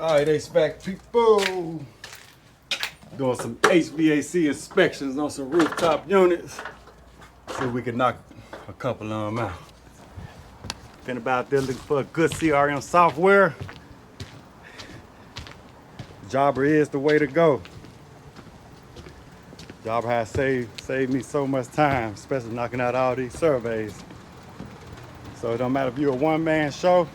Alright, HVAC people. Doing some HVAC inspections on some rooftop units. See if we can knock a couple of them out. If anybody out there looking for a good CRM software, Jobber is the way to go. Jobber has saved me so much time, especially knocking out all these surveys. So it don't matter if you're a one-man show,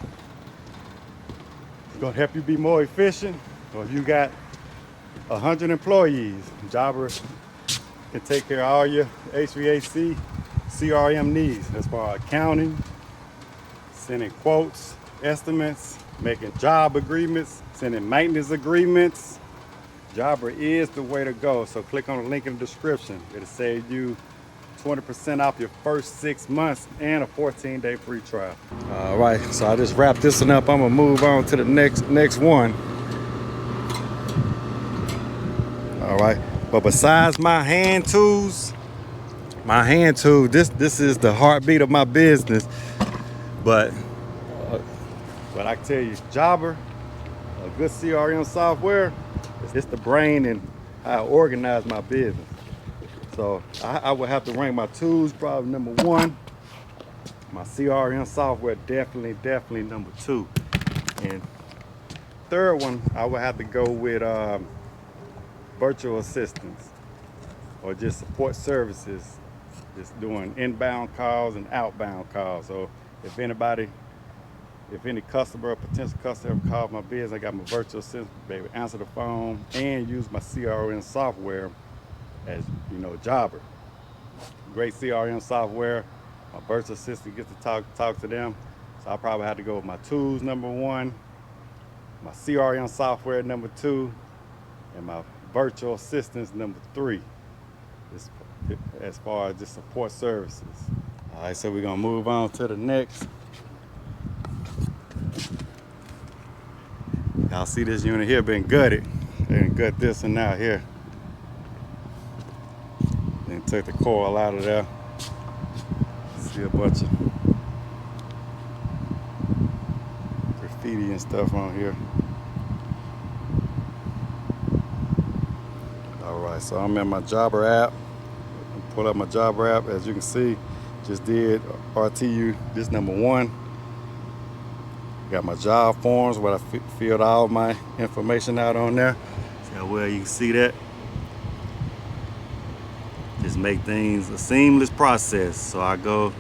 it's gonna help you be more efficient, or if you got 100 employees, Jobber can take care of all your HVAC, CRM needs as far as accounting, sending quotes, estimates, making job agreements, sending maintenance agreements. Jobber is the way to go. So click on the link in the description. It'll save you 20% off your first 6 months and a 14-day free trial. All right, so I just wrapped this one up. I'm gonna move on to the next one. All right, but besides my hand tools, this is the heartbeat of my business. But I can tell you, Jobber, a good CRM software, it's the brain and how I organize my business. So I would have to rank my tools probably number 1. My CRM software definitely number 2. And third one, I would have to go with virtual assistants or just support services, just doing inbound calls and outbound calls. So if any customer or potential customer ever calls my business, I got my virtual assistant, baby, answer the phone and use my CRM software as, Jobber. Great CRM software. My virtual assistant gets to talk to them. So I probably have to go with my tools number 1, my CRM software number 2, and my virtual assistants number 3. As far as just support services. All right, so we're gonna move on to the next. Y'all see this unit here been gutted. They done gut this one out here. Then took the coil out of there. See a bunch of graffiti and stuff on here. All right, so I'm in my Jobber app. Pull up my Jobber app. As you can see, just did RTU, this number 1. Got my job forms where I filled all my information out on there. See how well you can see that? Just make things a seamless process. So I go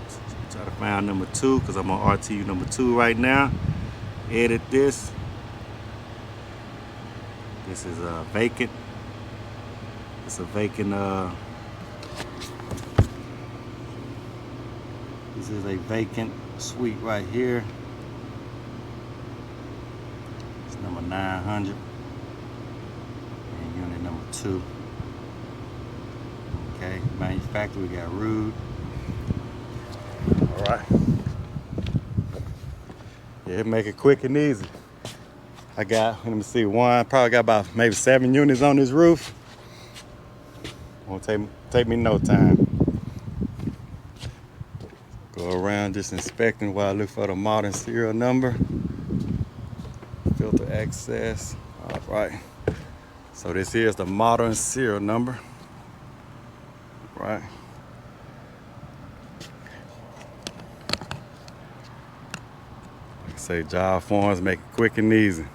try to find number 2 because I'm on RTU number 2 right now. Edit this. This is a vacant. It's a vacant. This is a vacant suite right here. It's number 900 and unit number 2. Okay, manufacturer, we got Rude. All right. Yeah, make it quick and easy. I got, let me see, probably got about maybe 7 units on this roof. Won't take me no time. Go around just inspecting while I look for the modern serial number. Filter access. All right. So this here is the modern serial number. Right. Like I say, job forms make it quick and easy.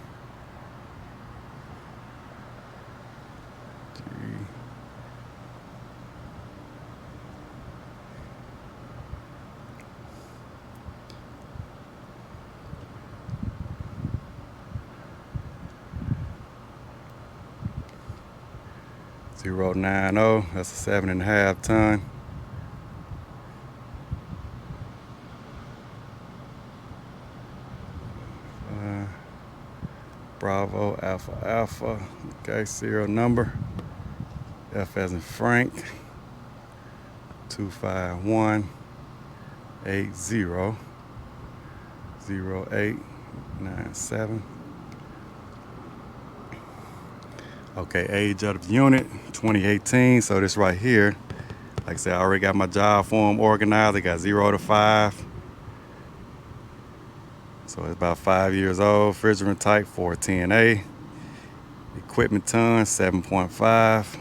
.090, that's a 7.5 ton. Bravo, Alpha, Alpha. Okay, serial number. F as in Frank. 251800897. Okay, age of the unit, 2018. So this right here, like I said, I already got my job form organized. I got 0 to 5. So it's about 5 years old. Refrigerant type 410A. Equipment ton 7.5.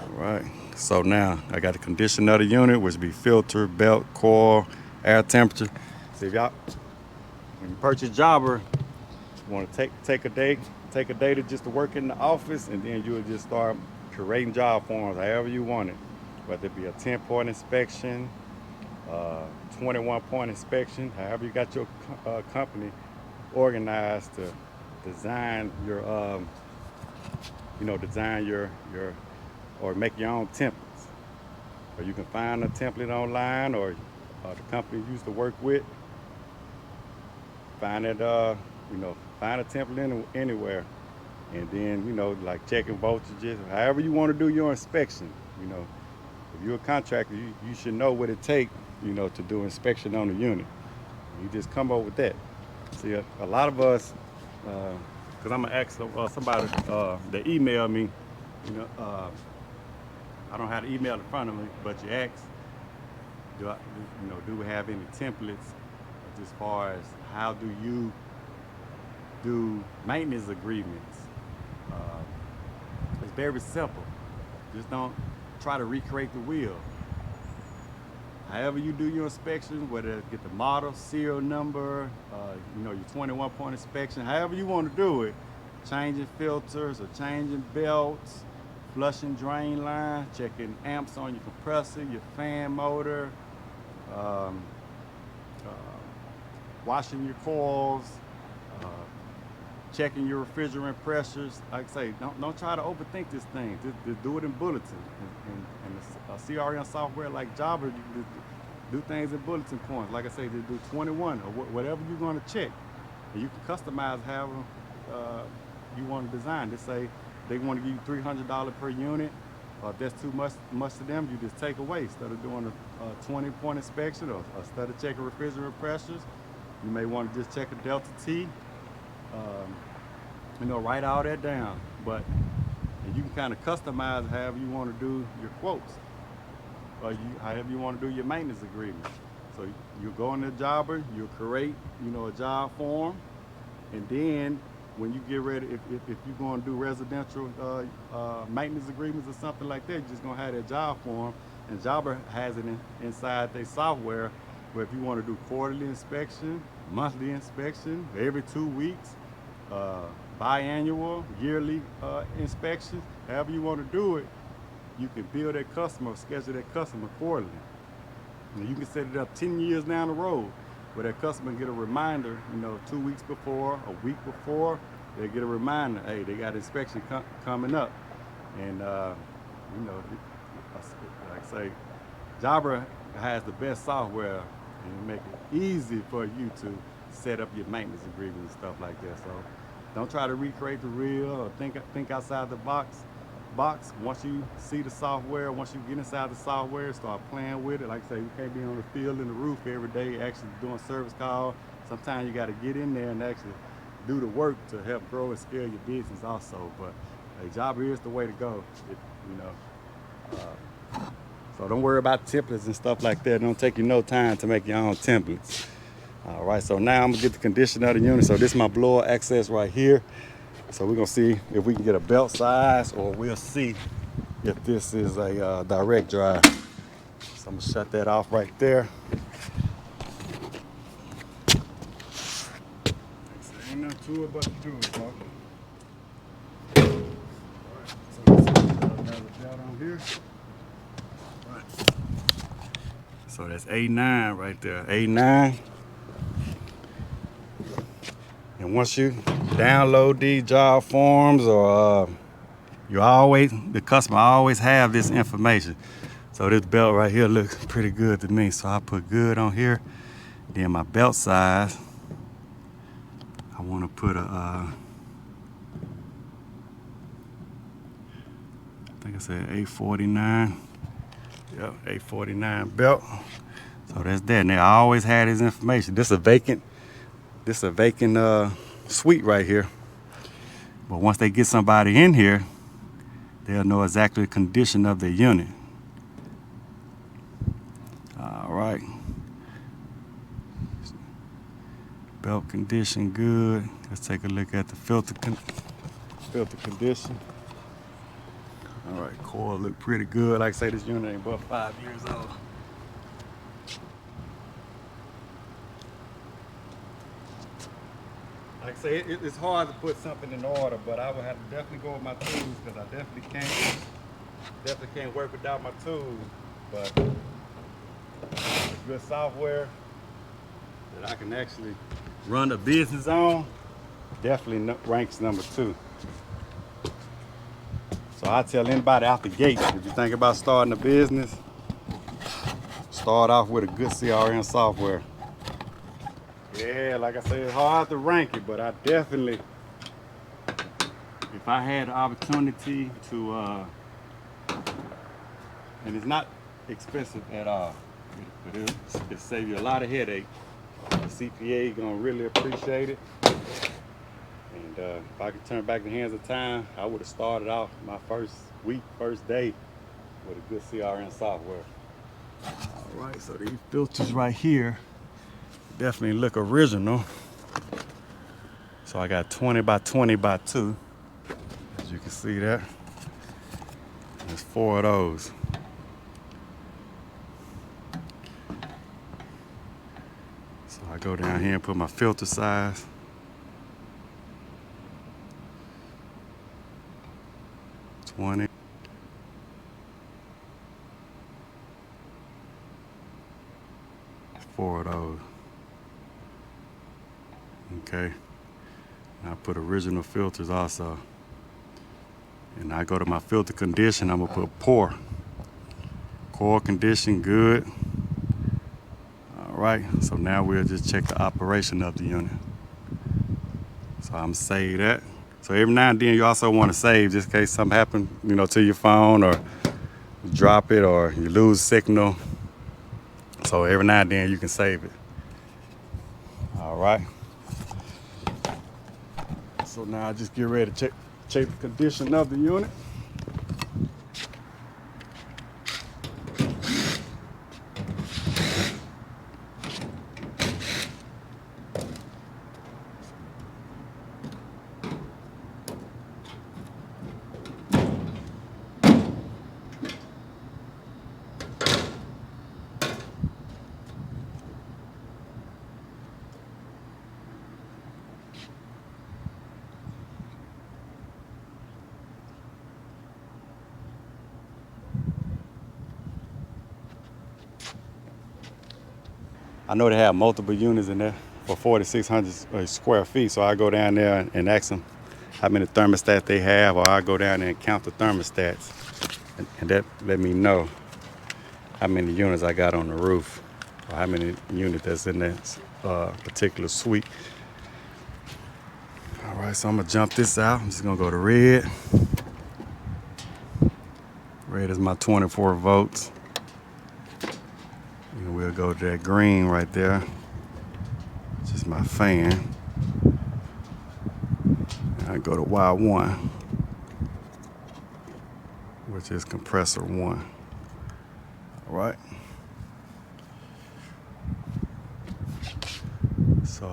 Right. So now I got the condition of the unit, which be filter, belt, coil, air temperature. So if y'all, when you purchase Jobber, you want to take a day to just to work in the office, and then you'll just start creating job forms however you want it, whether it be a 10-point inspection, 21-point inspection, however you got your company organized to design your, design your or make your own templates. Or you can find a template online, or the company you used to work with. Find it, find a template anywhere, and then like checking voltages, however you want to do your inspection. If you're a contractor, you should know what it takes, to do inspection on the unit. You just come up with that. See, a lot of us, because I'm gonna ask somebody that email me, I don't have the email in front of me, but you ask, do we have any templates as far as how do you do maintenance agreements? It's very simple. Just don't try to recreate the wheel. However you do your inspection, whether it's get the model, serial number, your 21-point inspection, however you want to do it, changing filters or changing belts, flushing drain line, checking amps on your compressor, your fan motor, washing your coils, checking your refrigerant pressures. Like I say, don't try to overthink this thing. Just do it in bulletin. And CRM software like Jobber, you do things in bulletin points. Like I say, just do 21 or whatever you're going to check. And you can customize however you want to design. Just say they want to give you $300 per unit. If that's too much to them, you just take away. Instead of doing a 20-point inspection, or instead of checking refrigerant pressures, you may want to just check a delta T. Write all that down. But you can kind of customize however you want to do your quotes, or however you want to do your maintenance agreement. So you go in the Jobber, you'll create, a job form, and then when you get ready, if you're going to do residential maintenance agreements or something like that, you're just going to have that job form, and Jobber has it inside their software, where if you want to do quarterly inspection, monthly inspection, every 2 weeks, biannual, yearly inspection, however you want to do it, you can bill that customer, schedule that customer quarterly. And you can set it up 10 years down the road, where that customer get a reminder, 2 weeks before, a week before, they get a reminder, hey, they got inspection coming up. And, like I say, Jobber has the best software, and make it easy for you to set up your maintenance agreement and stuff like that. So don't try to recreate the wheel or think outside the box. Once you see the software, once you get inside the software, start playing with it. Like I say, you can't be on the field and the roof every day actually doing service call. Sometimes you got to get in there and actually do the work to help grow and scale your business also. But a Jobber is the way to go. So don't worry about templates and stuff like that. Don't take you no time to make your own templates. All right, so now I'm gonna get the condition of the unit. So this is my blower access right here. So we're gonna see if we can get a belt size, or we'll see if this is a direct drive. So I'm gonna shut that off right there. Ain't nothing to it but to do it, folks. All right, so let's put another belt on here. All right. So that's A9 right there, A9. And once you download these job forms, or the customer always have this information. So this belt right here looks pretty good to me. So I put good on here. Then my belt size, I want to put I think I said 849. Yep, 849 belt. So that's that. And they always had this information. This is a vacant suite right here. But once they get somebody in here, they'll know exactly the condition of the unit. All right. Belt condition good. Let's take a look at the filter condition. All right, coil look pretty good. Like I say, this unit ain't but 5 years old. Like I say, it's hard to put something in order, but I would have to definitely go with my tools because I definitely can't work without my tools. But it's good software that I can actually run a business on. Definitely ranks number 2. So I tell anybody out the gate, if you think about starting a business, start off with a good CRM software. Yeah, like I said, it's hard to rank it, but I definitely, if I had the opportunity to, and it's not expensive at all, but it'll save you a lot of headache. The CPA gonna really appreciate it. And if I could turn back the hands of time, I would have started off my first week, first day with a good CRM software. All right, so these filters right here definitely look original. So I got 20 by 20 by 2, as you can see that. There's 4 of those. So I go down here and put my filter size. $20. Four of those. Okay. And I put original filters also. And I go to my filter condition, I'm gonna put pour. Coil condition, good. All right, so now we'll just check the operation of the unit. So I'm save that. So every now and then you also want to save just in case something happens, to your phone, or you drop it, or you lose signal. So every now and then you can save it. All right. So now I just get ready to check the condition of the unit. I know they have multiple units in there for 4,600 square feet, so I go down there and ask them how many thermostats they have, or I go down there and count the thermostats, and that let me know how many units I got on the roof, or how many units that's in that particular suite. All right, so I'm gonna jump this out. I'm just gonna go to red. Red is my 24 volts. And we'll go to that green right there. It's just my fan. And I go to Y1, which is compressor 1. All right. So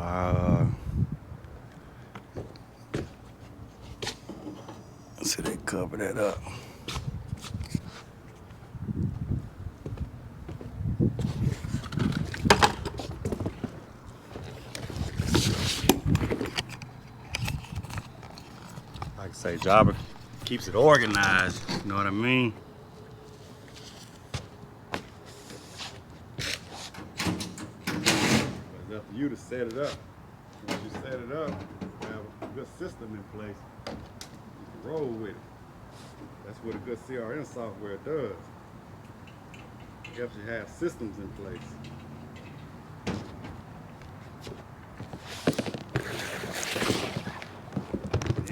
see, they cover that up. Like I say, Jobber keeps it organized, you know what I mean? It's up to you to set it up. Once you set it up, you have a good system in place. You can roll with it. That's what a good CRM software does. It helps you have systems in place.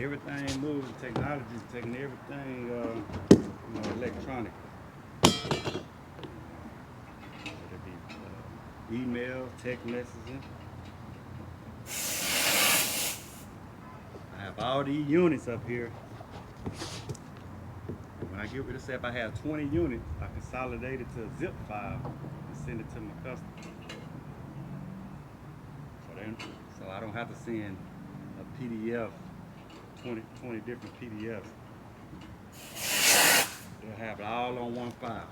Everything moves, technology is taking everything electronic. Whether it be email, text messaging. I have all these units up here. When I get rid of, say if I have 20 units, I consolidate it to a zip file and send it to my customer. So I don't have to send a PDF, 20 different PDFs. They'll have it all on one file.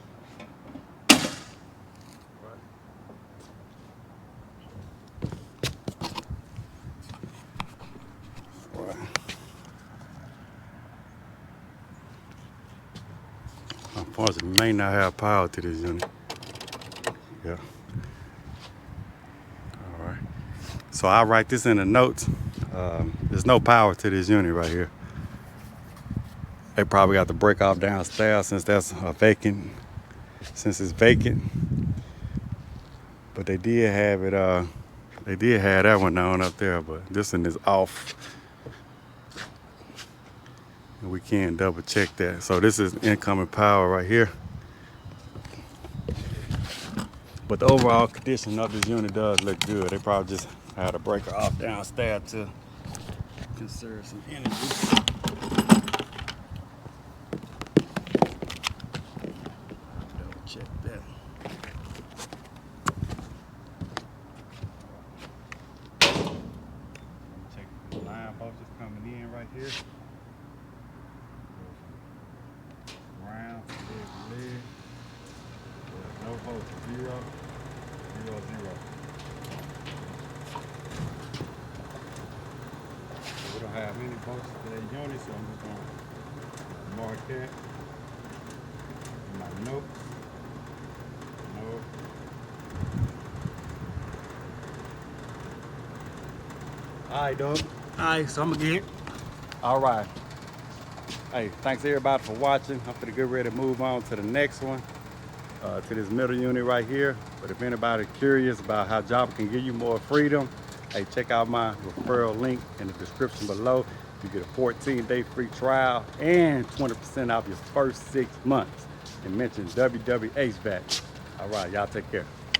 Unfortunately, may not have power to this unit. Yeah. All right. So I'll write this in the notes. There's no power to this unit right here. They probably got the break off downstairs since that's vacant. Since it's vacant. But they did have it. They did have that one on up there, but this one is off. And we can't double check that. So this is incoming power right here. But the overall condition of this unit does look good. They probably just had a breaker off downstairs to conserve some energy. Double check that. Check the line voltage coming in right here. Ground, leg. No voltage, 0, 0, 0. So we don't have any voltage to that unit, so I'm just going to mark that in my notes. No. Alright, dog. Alright, so I'm going to get it. Alright. Hey, thanks everybody for watching. I'm going to get ready to move on to the next one. To this middle unit right here. But if anybody curious about how Jobber can give you more freedom, hey, check out my referral link in the description below. You get a 14-day free trial and 20% off your first 6 months. And mention WW HVAC. All right, y'all take care.